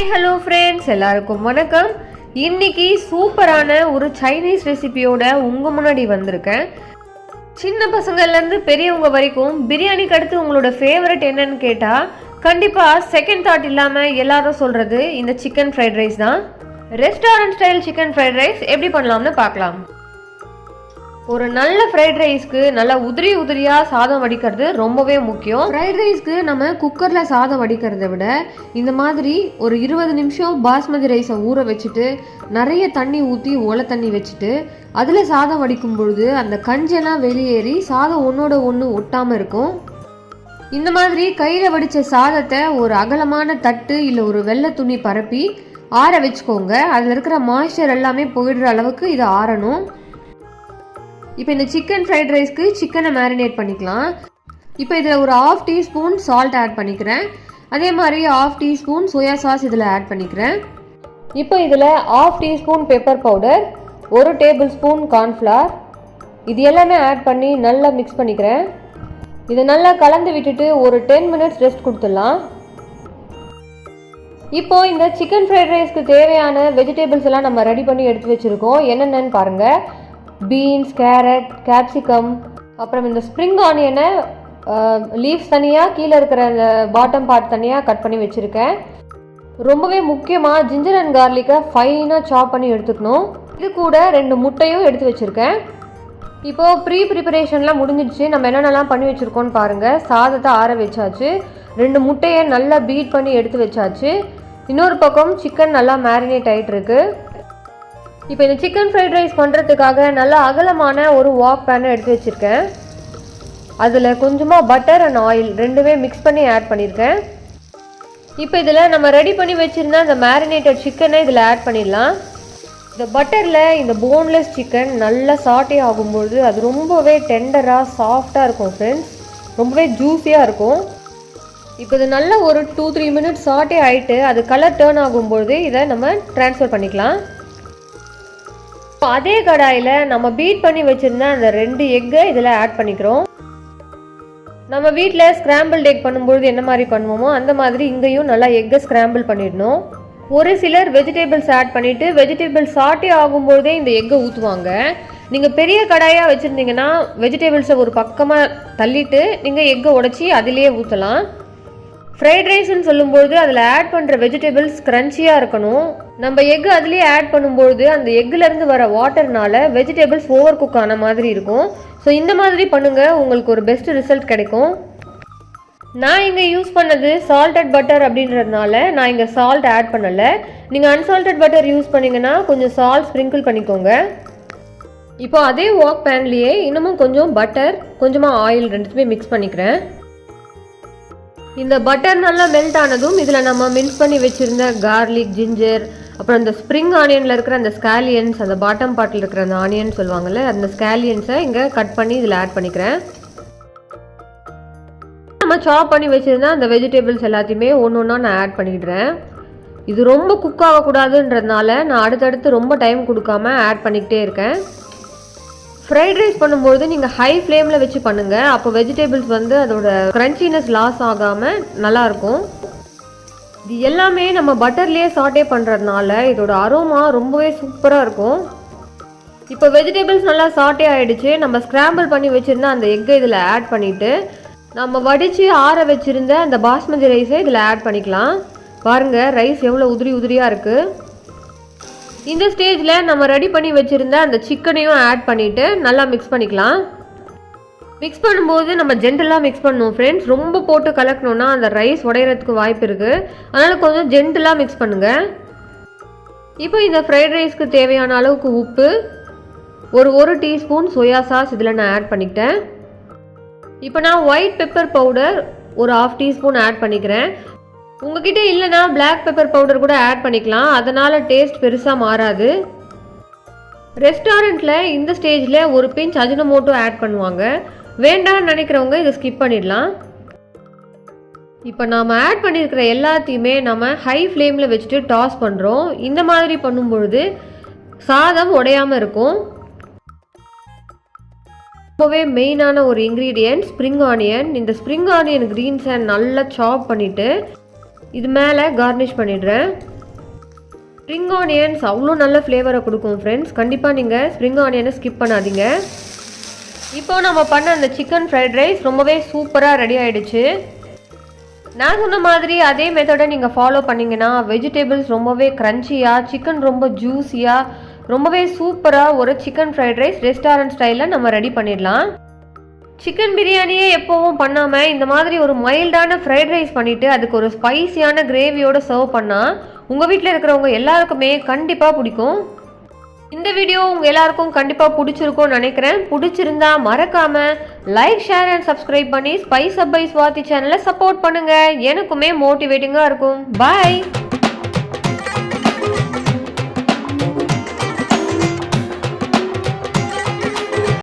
Hello friends, எல்லாருக்கும் வணக்கம். இன்னைக்கு சூப்பரான ஒரு சைனீஸ் ரெசிபியோட உங்க முன்னாடி வந்திருக்கேன். சின்ன பசங்கள்லேருந்து பெரியவங்க வரைக்கும் பிரியாணிக்கு அடுத்து உங்களோட ஃபேவரட் என்னன்னு கேட்டால் கண்டிப்பாக செகண்ட் தாட் இல்லாமல் எல்லாரும் சொல்கிறது இந்த சிக்கன் ஃப்ரைட் ரைஸ் தான். Restaurant style chicken fried rice எப்படி பண்ணலாம்னு பார்க்கலாம். ஒரு நல்ல ஃப்ரைட் ரைஸ்க்கு நல்லா உதிரியாக சாதம் வடிக்கிறது ரொம்பவே முக்கியம். ஃப்ரைட் ரைஸ்க்கு நம்ம குக்கரில் சாதம் வடிக்கிறத விட இந்த மாதிரி ஒரு 20 நிமிஷம் பாஸ்மதி ரைஸை ஊற வச்சுட்டு நிறைய தண்ணி ஊற்றி ஒலை தண்ணி வச்சுட்டு அதில் சாதம் வடிக்கும் பொழுது அந்த கஞ்செல்லாம் வெளியேறி சாதம் ஒன்றோட ஒன்று ஒட்டாமல் இருக்கும். இந்த மாதிரி கையில் வடித்த சாதத்தை ஒரு அகலமான தட்டு இல்லை ஒரு வெள்ளை துணி பரப்பி ஆற வச்சுக்கோங்க. அதில் இருக்கிற மாய்ஸ்சர் எல்லாமே போயிடுற அளவுக்கு இது ஆறணும். இப்போ இந்த சிக்கன் ஃப்ரைட் ரைஸ்க்கு சிக்கனை மேரினேட் பண்ணிக்கலாம். இப்போ இதில் ஒரு 1/2 டீஸ்பூன் சால்ட் ஆட் பண்ணிக்கிறேன். அதே மாதிரி 1/2 டீஸ்பூன் சோயா சாஸ் இதில் ஆட் பண்ணிக்கிறேன். இப்போ இதில் 1/2 teaspoon pepper powder, 1 table spoon cornflour இது எல்லாமே ஆட் பண்ணி நல்லா மிக்ஸ் பண்ணிக்கிறேன். இதை நல்லா கலந்து விட்டுட்டு ஒரு 10 மினிட்ஸ் ரெஸ்ட் கொடுத்துடலாம். இப்போது இந்த சிக்கன் ஃப்ரைட் ரைஸ்க்கு தேவையான வெஜிடபிள்ஸ் எல்லாம் நம்ம ரெடி பண்ணி எடுத்து வச்சுருக்கோம். என்னென்னு பாருங்கள். பீன்ஸ், கேரட், கேப்சிகம், அப்புறம் இந்த ஸ்ப்ரிங் ஆனியனை லீவ்ஸ் தனியாக, கீழே இருக்கிற அந்த பாட்டம் பார்ட் தனியாக கட் பண்ணி வச்சுருக்கேன். ரொம்பவே முக்கியமாக ஜிஞ்சர் அண்ட் கார்லிக்கை ஃபைனாக சாப் பண்ணி எடுத்துக்கணும். இது கூட 2 முட்டையும் எடுத்து வச்சுருக்கேன். இப்போது ப்ரிப்பரேஷன்லாம் முடிஞ்சிடுச்சு. நம்ம என்னென்னலாம் பண்ணி வச்சுருக்கோன்னு பாருங்கள். சாதத்தை ஆற வச்சாச்சு, 2 முட்டையை நல்லா பீட் பண்ணி எடுத்து வச்சாச்சு. இன்னொரு பக்கம் சிக்கன் நல்லா மேரினேட் ஆகிட்டு இருக்கு. இப்போ இந்த சிக்கன் ஃப்ரைட் ரைஸ் பண்ணுறதுக்காக நல்லா அகலமான ஒரு வாக் பேனை எடுத்து வச்சுருக்கேன். அதில் கொஞ்சமாக பட்டர் அண்ட் ஆயில் ரெண்டுமே மிக்ஸ் பண்ணி ஆட் பண்ணியிருக்கேன். இப்போ இதில் நம்ம ரெடி பண்ணி வச்சுருந்த அந்த மேரினேட்டட் சிக்கனை இதில் ஆட் பண்ணிடலாம். இந்த பட்டரில் இந்த போன்லெஸ் சிக்கன் நல்லா சாட்டே ஆகும்போது அது ரொம்பவே டெண்டராக சாஃப்டாக இருக்கும் ஃப்ரெண்ட்ஸ். ரொம்பவே ஜூஸியாக இருக்கும். இப்போ இது நல்லா ஒரு 2-3 மினிட்ஸ் சாட்டே ஆகிட்டு அது கலர் டேர்ன் ஆகும்போது இதை நம்ம ட்ரான்ஸ்ஃபர் பண்ணிக்கலாம். அதே கடாயில் நம்ம பீட் பண்ணி வச்சுருந்த அந்த 2 எக்கை இதில் ஆட் பண்ணிக்கிறோம். நம்ம வீட்டில் ஸ்க்ராம்பிள் எக் பண்ணும்பொழுது என்ன மாதிரி பண்ணுவோமோ அந்த மாதிரி இங்கேயும் நல்லா எக்கை ஸ்க்ராம்பிள் பண்ணிடணும். ஒரு சிலர் வெஜிடபிள்ஸ் ஆட் பண்ணிவிட்டு வெஜிடபிள்ஸ் சாட்டே ஆகும்போதே இந்த எக்கை ஊற்றுவாங்க. நீங்கள் பெரிய கடாயாக வச்சுருந்தீங்கன்னா வெஜிடபிள்ஸை ஒரு பக்கமாக தள்ளிட்டு நீங்கள் எக்கை உடச்சி அதிலேயே ஊற்றலாம். ஃப்ரைட் ரைஸ்ன்னு சொல்லும்போது அதில் ஆட் பண்ணுற வெஜிடபிள்ஸ் க்ரன்ச்சியாக இருக்கணும். நம்ம எக்கு அதுலேயே ஆட் பண்ணும்போது அந்த எக்குலேருந்து வர வாட்டர்னால வெஜிடபிள்ஸ் ஓவர் குக் ஆன மாதிரி இருக்கும். ஸோ இந்த மாதிரி பண்ணுங்கள், உங்களுக்கு ஒரு பெஸ்ட் ரிசல்ட் கிடைக்கும். நான் இங்கே யூஸ் பண்ணது சால்டட் பட்டர் அப்படின்றதுனால நான் இங்கே சால்ட் ஆட் பண்ணலை. நீங்கள் அன்சால்டட் பட்டர் யூஸ் பண்ணிங்கன்னா கொஞ்சம் சால்ட் ஸ்ப்ரிங்கிள் பண்ணிக்கோங்க. இப்போ அதே வாக் பேன்லேயே இன்னமும் கொஞ்சம் பட்டர், கொஞ்சமாக ஆயில் ரெண்டுத்துமே மிக்ஸ் பண்ணிக்கிறேன். இந்த பட்டர் நல்லா மெல்ட் ஆனதும் இதில் நம்ம மிக்ஸ் பண்ணி வச்சுருந்த கார்லிக், ஜிஞ்சர், அப்புறம் அந்த ஸ்ப்ரிங் ஆனியனில் இருக்கிற அந்த ஸ்காலியன்ஸ், அந்த பாட்டம் பார்ட்டில் இருக்கிற அந்த ஆனியன் சொல்லுவாங்கள்ல, அந்த ஸ்காலியன்ஸை இங்கே கட் பண்ணி இதில் ஆட் பண்ணிக்கிறேன். நம்ம சாப் பண்ணி வச்சுருந்தா அந்த வெஜிடபிள்ஸ் எல்லாத்தையுமே ஒன்று ஒன்றா நான் ஆட் பண்ணிக்கிறேன். இது ரொம்ப குக் ஆகக்கூடாதுன்றதுனால நான் அடுத்தடுத்து ரொம்ப டைம் கொடுக்காம ஆட் பண்ணிக்கிட்டே இருக்கேன். ஃப்ரைட் ரைஸ் பண்ணும்போது நீங்கள் ஹை ஃப்ளேமில் வச்சு பண்ணுங்கள். அப்போ வெஜிடபிள்ஸ் அதோட க்ரன்ச்சினஸ் லாஸ் ஆகாமல் நல்லாயிருக்கும். இது எல்லாமே நம்ம பட்டர்லேயே சாட்டே பண்ணுறதுனால இதோட அரோமா ரொம்பவே சூப்பராக இருக்கும். இப்போ வெஜிடபிள்ஸ் நல்லா சாட்டே ஆகிடுச்சு. நம்ம ஸ்க்ராம்பிள் பண்ணி வச்சுருந்த அந்த எக்கை இதில் ஆட் பண்ணிவிட்டு நம்ம வடித்து ஆற வச்சுருந்த அந்த பாஸ்மதி ரைஸை இதில் ஆட் பண்ணிக்கலாம். பாருங்கள், ரைஸ் எவ்வளோ உதிரியாக இருக்குது. இந்த ஸ்டேஜில் நம்ம ரெடி பண்ணி வச்சுருந்த அந்த சிக்கனையும் ஆட் பண்ணிவிட்டு நல்லா மிக்ஸ் பண்ணிக்கலாம். மிக்ஸ் பண்ணும்போது நம்ம ஜென்டலாக மிக்ஸ் பண்ணணும் ஃப்ரெண்ட்ஸ். ரொம்ப போட்டு கலக்கணுன்னா அந்த ரைஸ் உடையிறதுக்கு வாய்ப்பு இருக்குது. அதனால் கொஞ்சம் ஜென்டலாக மிக்ஸ் பண்ணுங்கள். இப்போ இந்த ஃப்ரைட் ரைஸ்க்கு தேவையான அளவுக்கு உப்பு, ஒரு டீஸ்பூன் சோயா சாஸ் இதில் நான் ஆட் பண்ணிக்கிட்டேன். இப்போ நான் ஒயிட் பெப்பர் பவுடர் ஒரு 1/2 டீஸ்பூன் ஆட் பண்ணிக்கிறேன். உங்ககிட்ட இல்லைனா பிளாக் பெப்பர் பவுடர் கூட ஆட் பண்ணிக்கலாம். அதனால் டேஸ்ட் பெருசாக மாறாது. ரெஸ்டாரண்ட்டில் இந்த ஸ்டேஜில் ஒரு பிஞ்ச் அஜினோமோட்டோ ஆட் பண்ணுவாங்க. வேண்டாம்னு நினைக்கிறவங்க இதை ஸ்கிப் பண்ணிடலாம். இப்போ நாம் ஆட் பண்ணியிருக்கிற எல்லாத்தையுமே நம்ம ஹை ஃப்ளேமில் வச்சுட்டு டாஸ் பண்ணுறோம். இந்த மாதிரி பண்ணும்பொழுது சாதம் உடையாமல் இருக்கும். ரொம்பவே மெயினான ஒரு இன்க்ரீடியன்ட் ஸ்ப்ரிங் ஆனியன். இந்த ஸ்ப்ரிங் ஆனியன் க்ரீன்ஸை நல்லா சாப் பண்ணிவிட்டு இது மேலே கார்னிஷ் பண்ணிடுறேன். ஸ்ப்ரிங் ஆனியன்ஸ் அவ்வளோ நல்ல ஃப்ளேவரை கொடுக்கும் ஃப்ரெண்ட்ஸ். கண்டிப்பாக நீங்கள் ஸ்ப்ரிங் ஆனியனை ஸ்கிப் பண்ணாதீங்க. இப்போ நம்ம பண்ண அந்த சிக்கன் ஃப்ரைட் ரைஸ் ரொம்பவே சூப்பராக ரெடி ஆகிடுச்சு. நான் சொன்ன மாதிரி அதே மெத்தடை நீங்கள் ஃபாலோ பண்ணிங்கன்னா வெஜிடபிள்ஸ் ரொம்பவே க்ரன்ச்சியாக, சிக்கன் ரொம்ப ஜூஸியாக, ரொம்பவே சூப்பராக ஒரு சிக்கன் ஃப்ரைட் ரைஸ் ரெஸ்டாரண்ட் ஸ்டைலில் நம்ம ரெடி பண்ணிடலாம். சிக்கன் பிரியாணியே எப்போவும் பண்ணாமல் இந்த மாதிரி ஒரு மைல்டான ஃப்ரைட் ரைஸ் பண்ணிவிட்டு அதுக்கு ஒரு ஸ்பைசியான கிரேவியோடு சர்வ் பண்ணால் உங்கள் வீட்டில் இருக்கிறவங்க எல்லாருக்குமே கண்டிப்பாக பிடிக்கும். இந்த வீடியோ உங்கள் எல்லாருக்கும் கண்டிப்பாக பிடிச்சிருக்கும்னு நினைக்கிறேன். பிடிச்சிருந்தா மறக்காமல் லைக், ஷேர் அண்ட் சப்ஸ்கிரைப் பண்ணி ஸ்பைஸ் அப் பை ஸ்வாதி சேனலை சப்போர்ட் பண்ணுங்கள். எனக்குமே மோட்டிவேட்டிங்காக இருக்கும். பாய்.